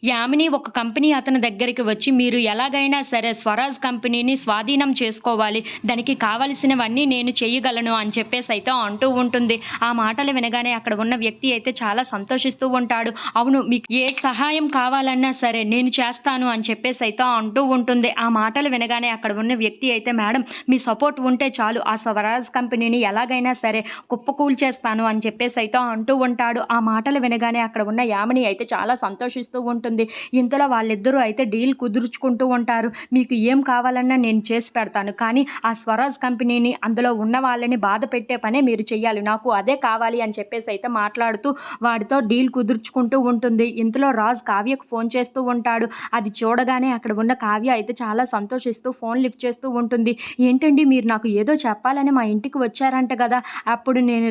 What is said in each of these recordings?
యామిని ఒక కంపెనీ అతని దగ్గరికి వచ్చి, "మీరు ఎలాగైనా సరే స్వరాజ్ కంపెనీని స్వాధీనం చేసుకోవాలి. దానికి కావాల్సినవన్నీ నేను చేయగలను" అని చెప్పేసైతే అంటూ ఉంటుంది. ఆ మాటలు వినగానే అక్కడ ఉన్న వ్యక్తి అయితే చాలా సంతోషిస్తూ ఉంటాడు. "అవును, మీకు ఏ సహాయం కావాలన్నా సరే నేను చేస్తాను" అని చెప్పేసైతే అంటూ ఉంటుంది. ఆ మాటలు వినగానే అక్కడ ఉన్న వ్యక్తి అయితే, "మేడం, మీ సపోర్ట్ ఉంటే చాలు. ఆ స్వరాజ్ కంపెనీని ఎలాగైనా సరే కుప్పకూల్చేస్తాను" అని చెప్పేసైతే అంటూ ఉంటాడు. ఆ మాటలు వినగానే అక్కడ ఉన్న యామిని అయితే చాలా సంతోషిస్తూ ఉంటుంది. ఇంతలో వాళ్ళిద్దరూ అయితే డీల్ కుదుర్చుకుంటూ ఉంటారు. "మీకు ఏం కావాలన్నా నేను చేసి పెడతాను. కానీ ఆ స్వరాజ్ కంపెనీని, అందులో ఉన్న వాళ్ళని బాధ పెట్టే పనే మీరు చెయ్యాలి. నాకు అదే కావాలి" అని చెప్పేసైతే మాట్లాడుతూ వాడితో డీల్ కుదుర్చుకుంటూ ఉంటుంది. ఇంతలో రాజ్ కావ్యకు ఫోన్ చేస్తూ ఉంటాడు. అది చూడగానే అక్కడ ఉన్న కావ్య అయితే చాలా సంతోషిస్తూ ఫోన్ లిఫ్ట్ చేస్తూ ఉంటుంది. "ఏంటండి, మీరు నాకు ఏదో చెప్పాలని మా ఇంటికి వచ్చారంట గదా! అప్పుడు నేను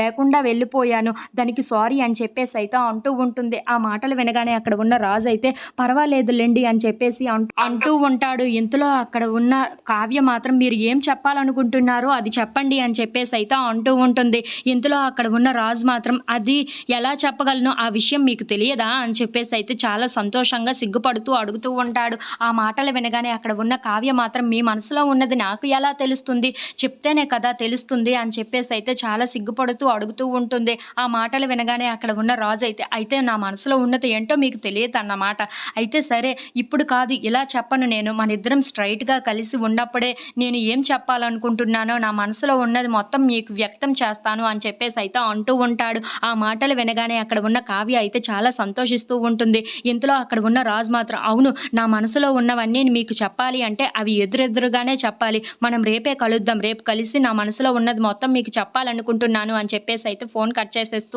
లేకుండా వెళ్ళిపోయాను. దానికి సారీ" అని చెప్పేసైతే అంటూ ఉంటుంది. ఆ మాటలు వినగానే అక్కడ ఉన్న రాజు అయితే, "పర్వాలేదులెండి" అని చెప్పేసి అంటూ ఉంటాడు. ఇంతలో అక్కడ ఉన్న కావ్య మాత్రం, "మీరు ఏం చెప్పాలనుకుంటున్నారో అది చెప్పండి" అని చెప్పేసైతే అంటూ ఉంటుంది. ఇంతలో అక్కడ ఉన్న రాజు మాత్రం, "అది ఎలా చెప్పగలను? ఆ విషయం మీకు తెలియదా?" అని చెప్పేసైతే చాలా సంతోషంగా సిగ్గుపడుతూ అడుగుతూ ఉంటాడు. ఆ మాటలు వినగానే అక్కడ ఉన్న కావ్య మాత్రం, "మీ మనసులో ఉన్నది నాకు ఎలా తెలుస్తుంది? చెప్తేనే కదా తెలుస్తుంది" అని చెప్పేసైతే చాలా సిగ్గుపడుతూ అడుగుతూ ఉంటుంది. ఆ మాటలు వినగానే అక్కడ ఉన్న రాజు అయితే, "అయితే నా మనసులో ఉన్నది ఏంటో మీకు తెలియదన్నమాట. అయితే సరే, ఇప్పుడు కాదు, ఇలా చెప్పను నేను. మనిద్దరం స్ట్రెయిట్‌గా కలిసి ఉన్నప్పుడే నేను ఏం చెప్పాలనుకుంటున్నానో నా మనసులో ఉన్నది మొత్తం మీకు వ్యక్తం చేస్తాను" అని చెప్పేసైతే అంటూ ఉంటాడు. ఆ మాటలు వినగానే అక్కడ ఉన్న కావ్య అయితే చాలా సంతోషిస్తూ ఉంటుంది. ఇంతలో అక్కడ ఉన్న రాజు మాత్రం, "అవును, నా మనసులో ఉన్నవన్నీ మీకు చెప్పాలి అంటే అవి ఎదురెదురుగానే చెప్పాలి. మనం రేపే కలుద్దాం. రేపు కలిసి నా మనసులో ఉన్నది మొత్తం మీకు చెప్పాలనుకుంటున్నాను" అని చెప్పేసైతే ఫోన్ కట్ చేసేస్తూ